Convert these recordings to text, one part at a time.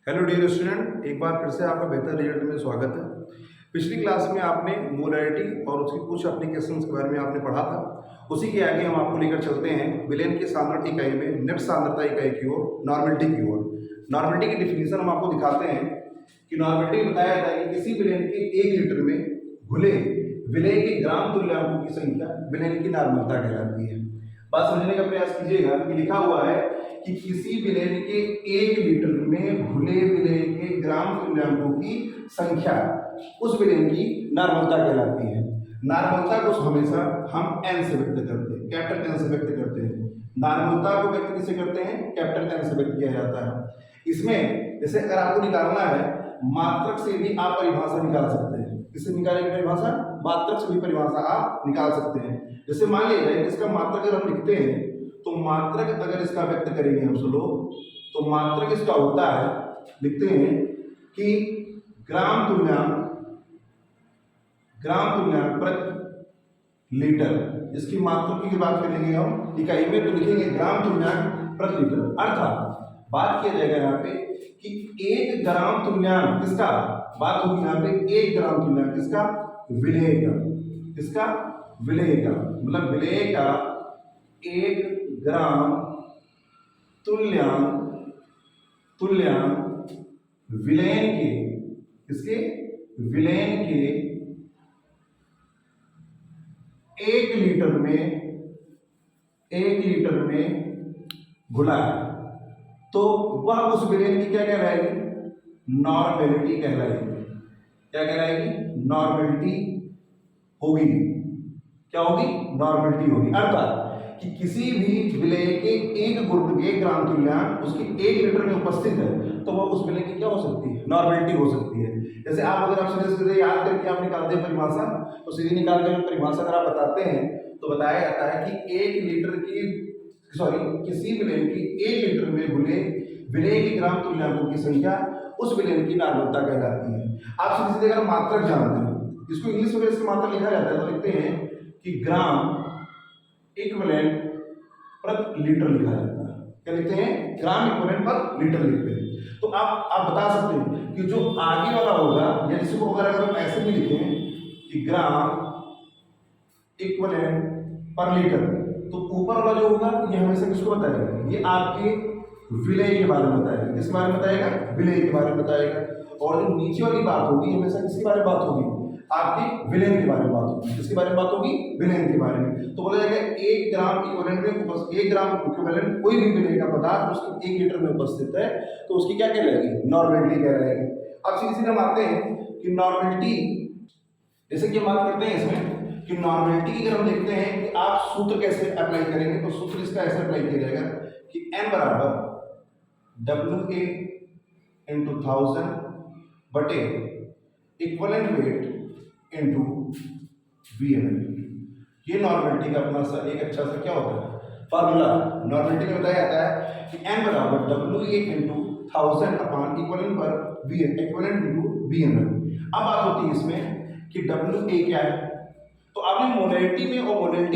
Hello dear student, एक बार फिर से आपका बेहतर रिजल्ट में स्वागत है। पिछली क्लास में आपने मोलैरिटी और उसके कुछ एप्लीकेशंस के बारे में आपने पढ़ा था। उसी के आगे हम आपको लेकर चलते हैं विलेन की सांद्रता इकाई में नेट सांद्रता इकाई की ओर, नॉर्मलिटी की ओर। नॉर्मलिटी की डिफिनीशन हम आपको दिखाते हैं कि नॉर्मलिटी बताया जाता है कि किसी विलेन के 1 लीटर में घुले विलेय के ग्राम तुल्यांकों की संख्या विलेन की नॉर्मलता कहलाती है। बात समझने का प्रयास कीजिएगा कि लिखा हुआ है कि किसी विलेन के 1 लीटर में घुले विलेय के ग्राम तुल्यांकों की संख्या उस विलेन की नॉर्मलता कहलाती है। नॉर्मलता को हमेशा हम n से व्यक्त करते हैं, कैपिटल N से व्यक्त करते हैं। नॉर्मलता को व्यक्त किससे करते हैं? कैपिटल N से व्यक्त किया जाता है। इसमें जैसे अगर आपको निकालना है, मात्रक से भी आप परिभाषा निकाल सकते हैं। किससे निकालेंगे परिभाषा? मात्रक से भी परिभाषा आप निकाल सकते हैं। जैसे मान लीजिए इसका मात्रक अगर हम लिखते हैं तो मात्रक अगर इसका व्यक्त करेंगे हम सब लोग तो मात्रक इसका होता है, लिखते हैं कि ग्राम तुल्यांक प्रति लीटर। इसकी मात्रक की बात करेंगे हम इकाई में तो लिखेंगे ग्राम तुल्यांक प्रति लीटर। अर्थात बात किया जाएगा यहाँ पे कि 1 ग्राम तुल्यांक किसका, बात होगी यहाँ पे 1 ग्राम तुल्यांक किसका? विलेय का। किसका? विलेय का। मतलब विलेय का 1 ग्राम तुल्यांक विलेन के, किसके? विलेन के 1 लीटर में घुला है तो वह उस विलेन की क्या कहलाएगी? नॉर्मेलिटी कहलाएगी। क्या कहलाएगी? नॉर्मेलिटी होगी। क्या होगी? नॉर्मेलिटी होगी। अर्थात कि किसी भी विलेय के 1 ग्राम तुल्यांक उसके 1 लीटर में उपस्थित है तो वह उस विलेय की क्या हो सकती है? नॉर्मेलिटी हो सकती है। जैसे आप अगर आप सीधे याद करके आप निकालते हैं परिभाषा तो सीधी निकाल कर परिभाषा अगर आप बताते हैं तो बताया जाता है कि 1 लीटर की किसी विलेय की 1 लीटर में घुले विलेय के ग्राम तुल्यांकों की संख्या उस विलेय की नॉर्मलता कहलाती है। आप सीधे अगर मात्रक जानते हैं, इसको इंग्लिश में इसका मात्रक लिखा जाता है तो लिखते हैं कि ग्राम इक्विवेलेंट प्रति लीटर लिखा जाता है। क्या लिखते हैं? ग्राम इक्विवेलेंट पर लीटर लिखते हैं। तो आप बता सकते हैं कि जो आगे वाला होगा या इसको अगर हम ऐसे भी लिखें कि ग्राम इक्विवेलेंट पर लीटर तो ऊपर वाला जो होगा ये हमेशा किसको बताएगा? ये आपके विलेय के बारे में बताएगा। किसके बारे में बताएगा? विलेय के बारे में बताएगा। और जो नीचे वाली बात होगी हमेशा किसके बारे में बात होगी? आपके विलेन के बारे में बात होगी। किसके बारे में बात होगी? विलेन के बारे में। तो बोला जाएगा 1 ग्राम इक्विवेलेंट में 1 ग्राम इक्विवेलेंट कोई भी विलेय का पदार्थ उसके 1 लीटर में उपस्थित है तो उसकी क्या कहलाएगी? नॉर्मेलिटी कहलाएगी। अब सीधे हम आते हैं कि नॉर्मेलिटी, जैसे कि हम बात करते हैं इसमें कि नॉर्मेलिटी की अगर हम देखते हैं कि आप सूत्र कैसे अप्लाई करेंगे तो सूत्र इसका ऐसे अप्लाई किया जाएगा कि n बराबर WA इंटू 1000 बटे इक्विवेलेंट वेट इंटू VML। ये नॉर्मेलिटी का अपना एक अच्छा सा क्या होता है? फार्मूला। नॉर्मेलिटी में बताया जाता है कि n बराबर WA इंटू 1000 अपॉन इक्विवेलेंट पर इक्विवेलेंट इंटू VML। अब बात होती है इसमें कि WA क्या है? तो आपने मोलैरिटी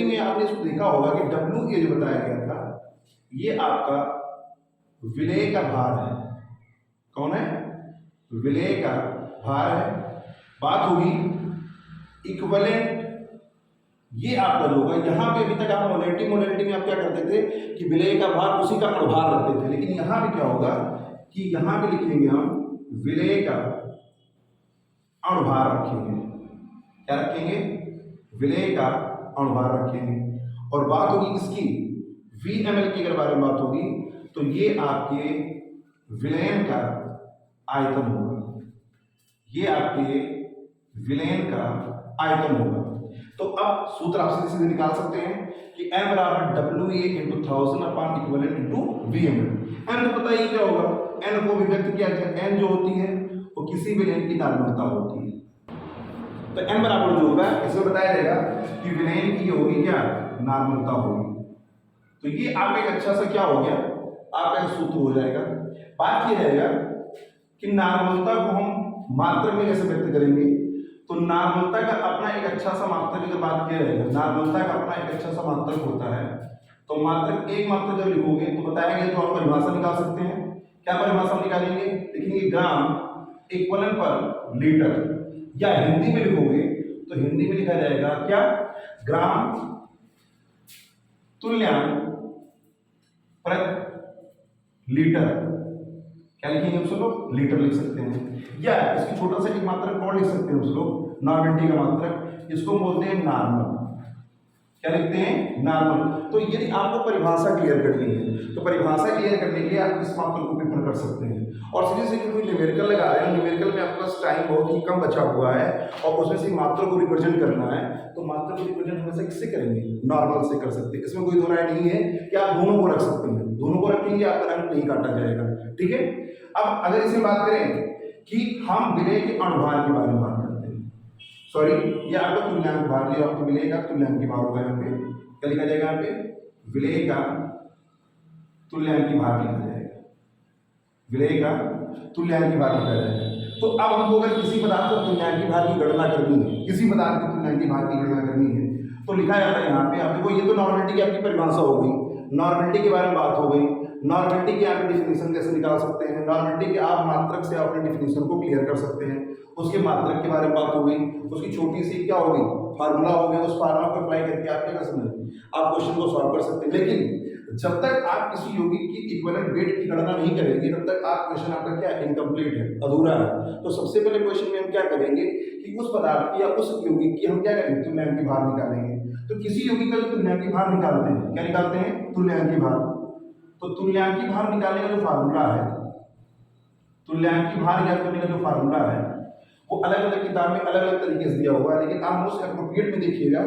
में आपने इसको देखा होगा कि WA जो बताया गया था ये आपका विलेय का भार है। कौन है? विलेय का भार है। बात होगी इक्विवेलेंट, ये आपका जो होगा यहाँ पे अभी तक आप मोलैरिटी में आप क्या करते थे कि विलेय का भार उसी का अणुभार रखते थे, लेकिन यहाँ पे क्या होगा कि यहाँ पे लिखेंगे हम विलेय का अणुभार रखेंगे। क्या रखेंगे? विलेय का अणुभार रखेंगे। और बात होगी किसकी? VML की अगर बारे में बात होगी तो ये आपके विलेन का आयतन होगा। ये आपके विलेन का आयतन होगा। तो अब सूत्र आप सीधे निकाल सकते हैं कि n बराबर WA into 1000 upon equivalent into VML। n तो पता ही क्या होगा, n को भी व्यक्त किया जाए, n जो होती है वो किसी विलेन की नॉर्मलता होती है। तो n बराबर जो होगा इसमें बताया जाएगा कि विलेन की होगी क्या? नॉर्मलता होगी। तो ये आप एक अच्छा सा क्या हो गया, आपका सूत्र हो जाएगा। बात किया जाएगा कि नॉर्मलता को हम मात्रक में कैसे व्यक्त करेंगे तो नॉर्मलता का अपना एक अच्छा सा मात्रक की बात किया जाएगा। नॉर्मलता का अपना एक अच्छा सा मात्रक होता है। तो मात्रक एक मात्रक जब लिखोगे तो बताया गया तो आप परिभाषा निकाल सकते हैं। क्या परिभाषा हम निकालेंगे, लिखेंगे ग्राम इक्विवेलेंट पर लीटर, या हिंदी में लिखोगे तो हिंदी में लिखा जाएगा क्या, ग्राम तुल्यांक प्रति लीटर। क्या लिखेंगे हम सब लोग, लीटर लिख सकते हैं, या इसकी छोटा सा एक मात्रक और लिख सकते हैं हम लोग, नॉर्मलिटी का मात्रक, इसको बोलते हैं नॉर्मल। क्या लिखते हैं, नॉर्मल। तो यदि आपको परिभाषा क्लियर करनी है तो परिभाषा क्लियर करने के लिए आप इस मात्रक को प्रेफर कर सकते हैं। और सीधे सीधे कोई न्यूमेरिकल लगा रहे हैं, न्यूमेरिकल में आपके पास टाइम बहुत ही कम बचा हुआ है और उसमें से मात्रा को रिप्रेजेंट करना है, तो मात्रा को रिप्रेजेंट हमेशा किससे करेंगे, नॉर्मल से कर सकते हैं। इसमें कोई दो राय नहीं है कि आप दोनों को रख सकते हैं, दोनों को रखेंगे आपका रंग नहीं काटा जाएगा, ठीक है। अब अगर इसे बात करें कि हम विलेय के अणुभार के बारे में बात करते हैं, सॉरी ये आपका तुल्यांक भार, ये आपको विलेय का तुल्यांक भार होगा, यहाँ पे क्या लिखा जाएगा, यहाँ पे विलेय का तुल्यांक भार लिखा जाएगा, विलेय का तुल्यांक भार लिखा जाएगा। तो अब हमको अगर किसी पदार्थ का तुल्यांक भार की गणना करनी है, किसी पदार्थ के तुल्यांक भार की गणना करनी है तो लिखा जाता है यहाँ पे, आप देखो ये तो नॉर्मलिटी की आपकी परिभाषा हो गई, नॉर्मलिटी के बारे में बात हो गई, नॉर्मलिटी की आप डेफिनेशन कैसे निकाल सकते हैं, नॉर्मलिटी के आप मात्रक से अपने डेफिनेशन को क्लियर कर सकते हैं, उसके मात्रक के बारे में बात हो गई, उसकी छोटी सी क्या हो गई, फार्मूला हो गया, उस फार्मूला को अप्लाई करके आप क्या कर सकते हैं, आप क्वेश्चन को सॉल्व कर सकते हैं। लेकिन जब तक आप किसी यौगिक की इक्विवेलेंट वेट की गणना नहीं करेंगे तब तक आप क्वेश्चन आपका क्या इनकम्प्लीट है, अधूरा है। तो सबसे पहले क्वेश्चन में हम क्या करेंगे कि उस पदार्थ की या उस यौगिक की हम क्या करेंगे, तुल्यांक भार निकालेंगे। तो किसी यौगिक का तुल्यांक भार निकालते हैं, क्या निकालते हैं, तुल्यांक भार। तो तुल्यांक भार निकालने का जो फार्मूला है, तुल्यांक भार ज्ञात करने का जो फार्मूला है वो अलग अलग किताब में अलग अलग तरीके से दिया हुआ है, लेकिन आप मोस्ट एप्रोप्रिएट में देखिएगा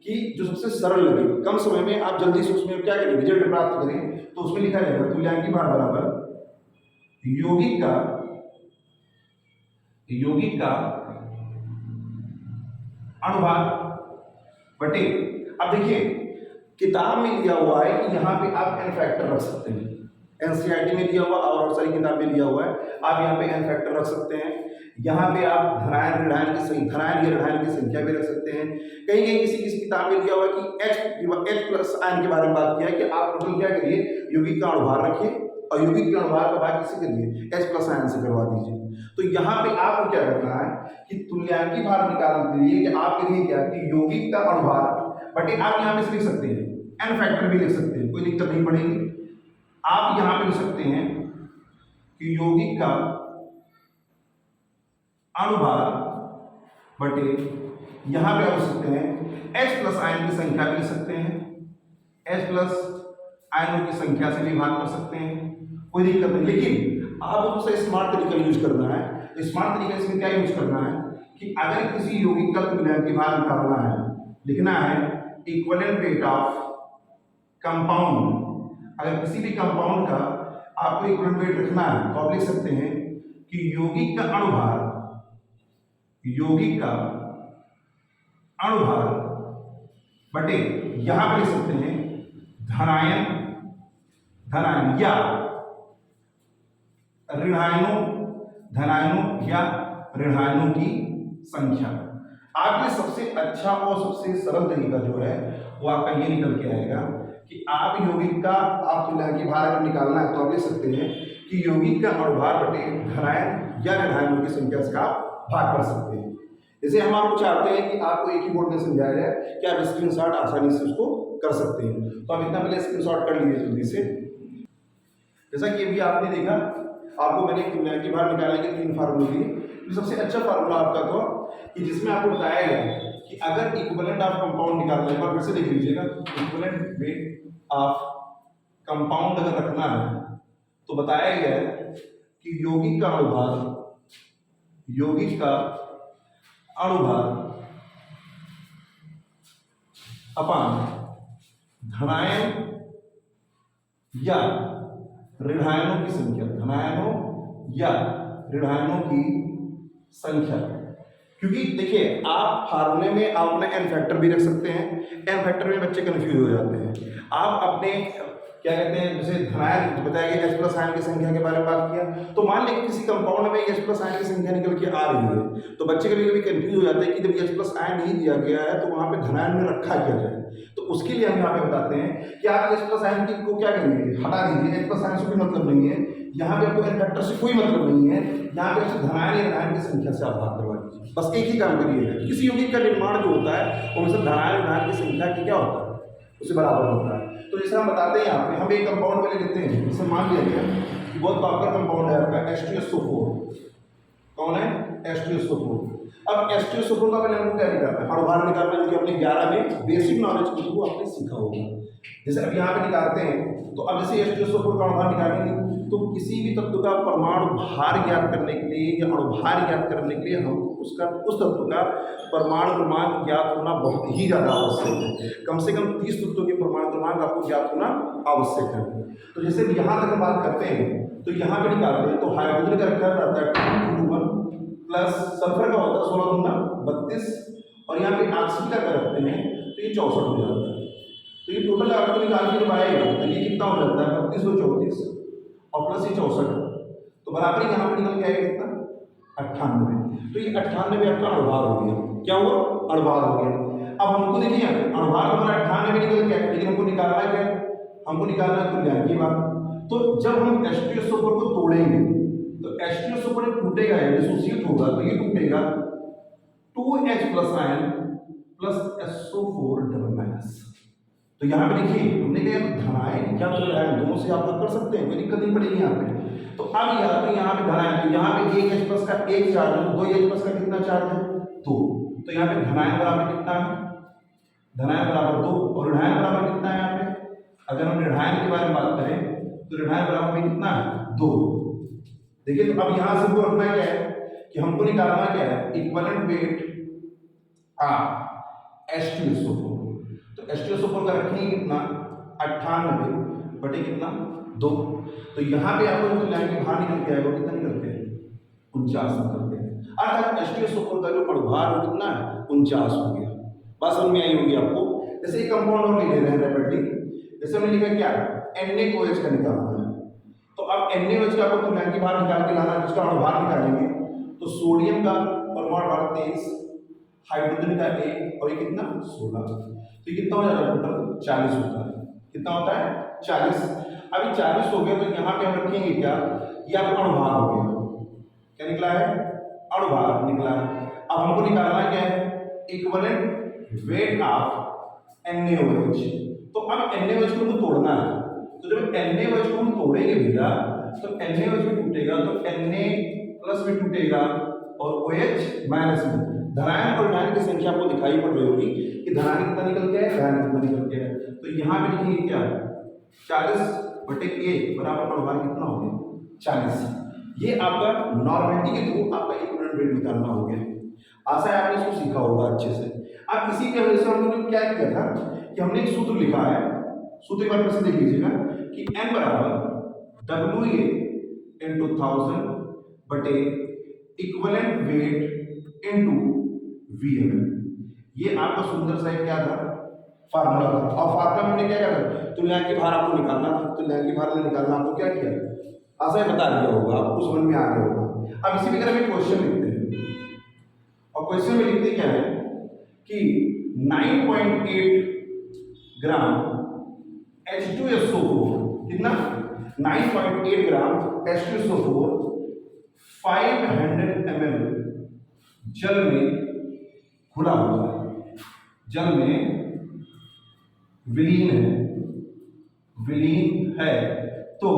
कि जो सबसे सरल लगे, कम समय में आप जल्दी से उसमें क्या करें, रिजल्ट प्राप्त करें, तो उसमें लिखा जाएगा तुल्यांक भार बराबर यौगिक का अणुभार बटे। अब देखिए किताब में दिया हुआ है कि यहाँ पे आप एन फैक्टर रख सकते हैं, एनसीईआरटी में दिया हुआ और सारी किताब में दिया हुआ है, आप यहाँ पे एन फैक्टर रख सकते हैं। यहाँ पे आप धनायन ऋणायन की संख्या भी रख सकते हैं। कहीं कहीं किसी किताब में दिया हुआ है कि H प्लस आयन के बारे में बात किया है कि आप टोटल क्या करिए, यौगिक का अणुभार रखिए और यौगिक के अणुभार का भाग किससे करिए, H प्लस आयन से करवा दीजिए। तो यहाँ पे आपको क्या करना है कि तुल्यांक भार निकालने के लिए कि आपके लिए क्या कि यौगिक का अणुभार बटे, आप यहाँ पे लिख सकते हैं एन फैक्टर भी लिख सकते हैं, कोई दिक्कत नहीं पड़ेगी। आप यहाँ पे लिख सकते हैं कि यौगिक का अणुभार बटे, यहाँ पे आप लिख सकते हैं H प्लस आयन की संख्या भी लिख सकते हैं, H प्लस आयनों की संख्या से भी भाग कर सकते हैं, कोई दिक्कत नहीं। लेकिन आपको सबसे स्मार्ट तरीका यूज करना है। स्मार्ट तरीका इसमें क्या यूज करना है कि अगर किसी यौगिक का तुल्यांक भार निकालना है, लिखना है इक्विवेलेंट वेट ऑफ कंपाउंड। अगर किसी भी कंपाउंड का आपको इक्विवेलेंट वेट रखना है तो आप लिख सकते हैं कि यौगिक का अणुभार बटे, यहां पर लिख सकते हैं धनायन या ऋणायनों की संख्या। आपके सबसे अच्छा और सबसे सरल तरीका जो है वो आपका ये निकल के आएगा कि आप यौगिक का आप तुल्यांक भार अगर निकालना है तो आप लिख सकते हैं कि यौगिक का अणुभार बटे धनायन या ऋणायनों की संख्या से आप भाग कर सकते हैं। जैसे हम आपको चाहते हैं कि आपको एक ही बोर्ड में समझाया जाए कि आप स्क्रीनशॉट आसानी से उसको कर सकते हैं, तो आप इतना पहले स्क्रीनशॉट कर लीजिए जल्दी से। जैसा कि अभी आपने देखा, आपको मैंने तुल्यांक भार निकालने के 3 फार्मूले दिए। सबसे अच्छा फार्मूला आपका था कि जिसमें आपको बताया गया कि अगर इक्विवेलेंट ऑफ कंपाउंड निकालना है, एक बार फिर से देख लीजिएगा, इक्विवेलेंट वेट ऑफ कंपाउंड अगर रखना है तो बताया गया है कि यौगिक का अणुभार अपान धनायन या ऋणायनों की संख्या, क्योंकि देखिए आप फार्मूले में आप अपना एन फैक्टर भी रख सकते हैं। एन फैक्टर में बच्चे कंफ्यूज हो जाते हैं। आप अपने क्या कहते हैं, जैसे धनायन बताया गया, H प्लस आयन की संख्या के बारे में बात किया, तो मान लें किसी कंपाउंड में H प्लस आयन की संख्या निकल के आ रही है तो बच्चे कभी कभी कंफ्यूज हो जाते हैं कि जब H प्लस आयन नहीं दिया गया है तो वहां पे धनायन में रखा क्या जाए। तो उसके लिए हम यहाँ पे बताते हैं कि आप H प्लस आयन की को क्या करेंगे, हटा दीजिए। H प्लस आयन से कोई मतलब नहीं है, यहाँ पे आपको एन फैक्टर से कोई मतलब नहीं है, यहाँ पे आपसे धनायन या ऋणायन की संख्या से आप भाग करवा लीजिए, बस एक ही काम करिएगा। किसी यौगिक का निर्माण जो होता है वो हमेशा धनायन ऋणायन की संख्या की क्या होता है, उससे बराबर होता है। तो जैसे हम बताते हैं यहाँ पे हम एक कंपाउंड में लेते हैं, जैसे मान लिया गया कि बहुत पॉपुलर कंपाउंड है आपका H2SO4। कौन है? H2SO4। अब H2SO4 का मैंने हमको क्या निकालना है, अणुभार निकालना है, जो कि अपने 11 में बेसिक नॉलेज को आपने सीखा होगा। जैसे अब यहाँ पे निकालते हैं, तो अब जैसे H2SO4 का अणुभार निकालेंगे तो किसी भी तत्व का परमाणु भार ज्ञात करने के लिए या अणुभार ज्ञात करने के लिए हम उस तत्व का परमाणु क्रमांक ज्ञात होना बहुत ही ज़्यादा आवश्यक है। कम से कम 30 तत्वों के परमाणु क्रमांक आपको ज्ञात होना आवश्यक है। तो जैसे यहाँ तक हम बात करते हैं, तो यहाँ पे निकालते हैं तो हाइड्रोजन का रखा रहता है 2 प्लस सल्फर का होता है 16 दूना 32, और यहाँ पे ऑक्सीजन का रखते हैं तो ये 64 हो जाता है। तो ये टोटल आपको निकाल के जब आएगा तो ये कितना हो जाता है 3234 और प्लस ये 64, तो बराबर यहाँ पे निकल के आएगा कितना 98। तो ये 98 आपका अणुभार हो गया। क्या हुआ? अणुभार हो गया। अब हमको देखिए अणुभार हमारा 98 निकल के आया, लेकिन हमको निकालना क्या है, हमको निकालना है तुल्यांक की बात। तो जब हम H2SO4 को तोड़ेंगे तो H2SO4 टूटेगा, डिसोसिएट होगा, तो ये टूटेगा 2H plus ion plus SO4 double minus. तो यहाँ पे देखिए हमने कहा धनायन क्या तो ऋणायन दोनों से आप कर सकते हैं, कोई दिक्कत नहीं पड़ेगी यहाँ पे। तो अब यहाँ पे धनायन, तो यहाँ पे 1H प्लस का 1 चार्ज है, 2H प्लस का कितना चार्ज है 2, तो यहाँ पे धनायन बराबर कितना है, धनायन बराबर 2, और ऋणायन बराबर कितना है यहाँ पे, अगर हम ऋणायन के बारे में बात करें तो ऋणायन बराबर में कितना है 2। देखिए तो अब यहाँ से हमको रखना क्या है कि हमको निकालना क्या है, इक्विवेलेंट वेट H2SO4। तो H2SO4 का रखेंगे कितना 98 बटे कितना 2। तो यहाँ पे आपको जो लाइन के बाहर निकल के आएगा कितना निकल के 49 निकल के, अर्थात H2SO4 का जो अणुभार वो कितना है 49 हो गया। बात समझ में आई होगी आपको। जैसे एक कंपाउंड और ले रहे हैं रैपिडली, जैसे हमने लिखा क्या NaOH का निकालना है, तो अब NaOH का आपको लाइन के बाहर निकाल के लाना है, जिसका अणुभार निकालेंगे तो सोडियम का परमाणु भार 23, हाइड्रोजन का 1 और ये कितना 16, तो ये कितना हो जाता है टोटल 40 होता है। कितना होता है 40। अभी 40 हो गया तो यहाँ पे हम रखेंगे क्या, ये आपका अणुभार हो गया, क्या निकला है अणुभार निकला है। अब हमको निकालना क्या है इक्विवेलेंट वेट ऑफ NaOH। तो अब NaOH को तोड़ना है, तो जब NaOH को हम तोड़ेंगे भैया तो NaOH में टूटेगा तो Na प्लस में टूटेगा और OH माइनस में। धनायन और ऋणायन की संख्या आपको दिखाई पड़ रही होगी कि धनायन कितना निकल गया है, ऋणायन कितना निकल गया है। तो यहाँ पे लिखिए क्या 40 बटे A बराबर अणुभार कितना हो गया 40। ये आपका नॉर्मेलिटी के थ्रू आपका इक्विवेलेंट वेट निकालना हो गया। आशा है आपने इसको सीखा होगा अच्छे से। अब इसी के वजह से हमने क्या किया था कि हमने एक सूत्र लिखा है, सूत्र एक बार फिर से देख लीजिएगा कि N बराबर WA इंटू 1000 बटे इक्विवेलेंट वेट इंटू VML। ये आपका सुंदर सा क्या था फार्मूला था, और फार्मूला में हमने क्या किया था तुल्यांक के भार आपको निकालना था। तुल्यांक के भार में निकालना आपको क्या किया आशा बता दिया होगा, आपको समझ में आ गया होगा। अब इसी प्रकार में क्वेश्चन लिखते हैं, और क्वेश्चन में लिखते क्या है कि 9.8 ग्राम H2SO4 कितना 9.8 ग्राम H2SO4 500 ml जल में घुला हुआ है, जल में विलीन है तो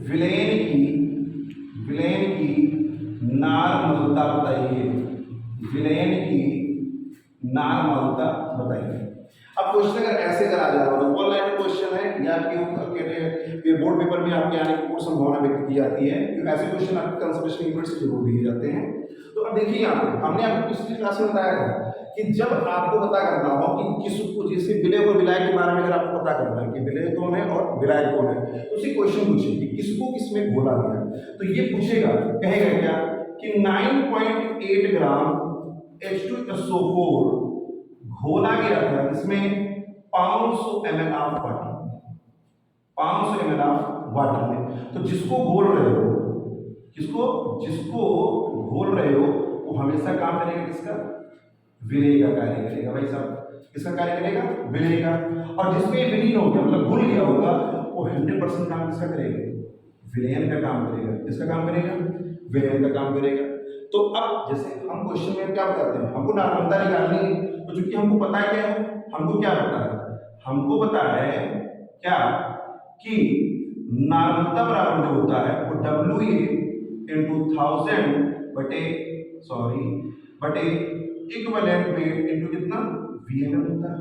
विलयन की नॉर्मलता बताइए, विलयन की नॉर्मलता बताइए। अब क्वेश्चन अगर ऐसे करा जा रहा है ऑनलाइन क्वेश्चन है या आपके बोर्ड पेपर में आपके आने की पूरी संभावना व्यक्त की जाती है, क्योंकि ऐसे क्वेश्चन आपके कंसल्टेशन यूनिट से जरूर दिए जाते हैं। तो अब देखिए यहाँ पे हमने आपको पिछली क्लास में बताया था कि जब आपको पता करना हो कि किसको, जैसे विलय और विलायक के बारे में अगर आपको पता करना है कि विलय कौन है और विलायक कौन है, तो उसी क्वेश्चन पूछिए कि किसको किसमें घोला गया, तो ये पूछेगा कहेगा क्या कि 9.8 ग्राम H2SO4 घोला गया था इसमें 500 ml of water, 500 ml of water में। तो जिसको घोल रहे हो, जिसको घोल रहे हो वो हमेशा काम करेगा किसका, विलय का कार्य करेगा। भाई साहब किसका कार्य करेगा? विलय का। और जिसमें विलीन हो गया मतलब घुल गया होगा वो 100% काम किसका करेगा? विलयन का काम करेगा। किसका काम करेगा? विलयन का काम करेगा। तो अब जैसे हम क्वेश्चन में क्या बताते हैं, हमको नॉर्मलता निकालनी है, तो चूंकि हमको पता है क्या है, हमको क्या पता है, हमको पता है क्या कि नॉर्मलता बराबर जो होता है वो WA इंटू 1000 बटे इक्विवेलेंट वेट इंटू कितना? VN होता है।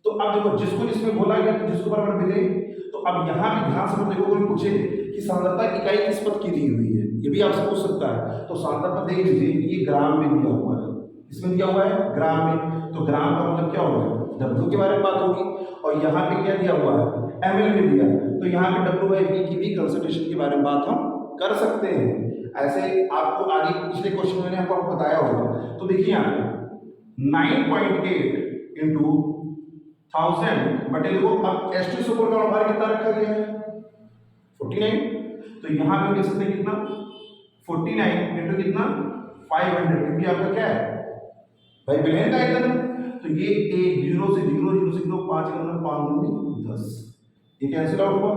तो अब देखो जिसको जिसमें बोला गया तो जिसको बराबर मिले, तो अब यहाँ भी ध्यान से देखो कोई पूछे कि सांद्रता इकाई किस पद की दी हुई है, ये भी आपसे पूछ सकता है। तो सांद्रता पद देख लीजिए, ये ग्राम में दिया हुआ है। इसमें दिया हुआ है ग्राम में, तो ग्राम का मतलब क्या होगा? W के बारे में बात होगी। और यहाँ पे क्या दिया हुआ है? ml में दिया, तो यहाँ पे W/V की भी कंसंट्रेशन के बारे में बात हम कर सकते हैं। ऐसे आपको आगे पिछले क्वेश्चन में मैंने आपको बताया होगा। तो देखिए यहाँ पे 9.8 इंटू 1000 बटे देखो अब H2 का भार कितना रखा गया है? 49। तो यहाँ पे लिख सकते हैं कितना? 49 इंटू कितना? 500, क्योंकि आपका क्या है भाई? विलयन का आयतन। तो ये 1 0 से 0 0 से 2 5 5 10, ये कैंसिल आउट हुआ।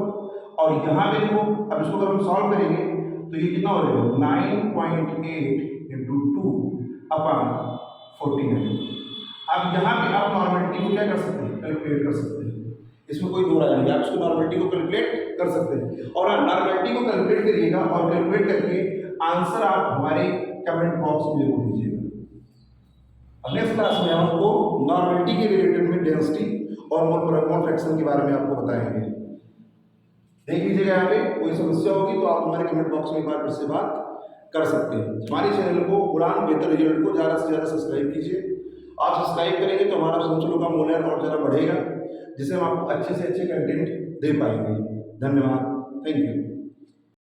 और यहाँ पे देखो अब इसको अगर हम सॉल्व करेंगे तो ये कितना हो जाएगा? 9.8 इंटू 2 अपॉन 49। अब यहाँ पे आप नॉर्मलिटी को क्या कर सकते हैं? कैलकुलेट कर सकते हैं। इसमें कोई दो राय नहीं, आप इसको नॉर्मलिटी को कैलकुलेट कर सकते हैं। और नॉर्मलिटी को कैलकुलेट करिएगा और कैलकुलेट करके आंसर आप हमारे कमेंट बॉक्स में जरूर दीजिएगा। नेक्स्ट क्लास में हम आपको नॉर्मलिटी के रिलेटेड में डेंसिटी और मोल फ्रैक्शन के बारे में आपको बताएंगे। देख लीजिएगा, यहाँ पे कोई समस्या होगी तो आप हमारे कमेंट बॉक्स में एक बार फिर से बात कर सकते हैं। हमारे चैनल को उड़ान बेहतर रिजल्ट को ज़्यादा से ज़्यादा सब्सक्राइब कीजिए। आप सब्सक्राइब करेंगे तो हमारा संचलों का मूल्य और ज़्यादा बढ़ेगा, जिससे हम आपको अच्छे से अच्छे कंटेंट दे पाएंगे। धन्यवाद, थैंक यू।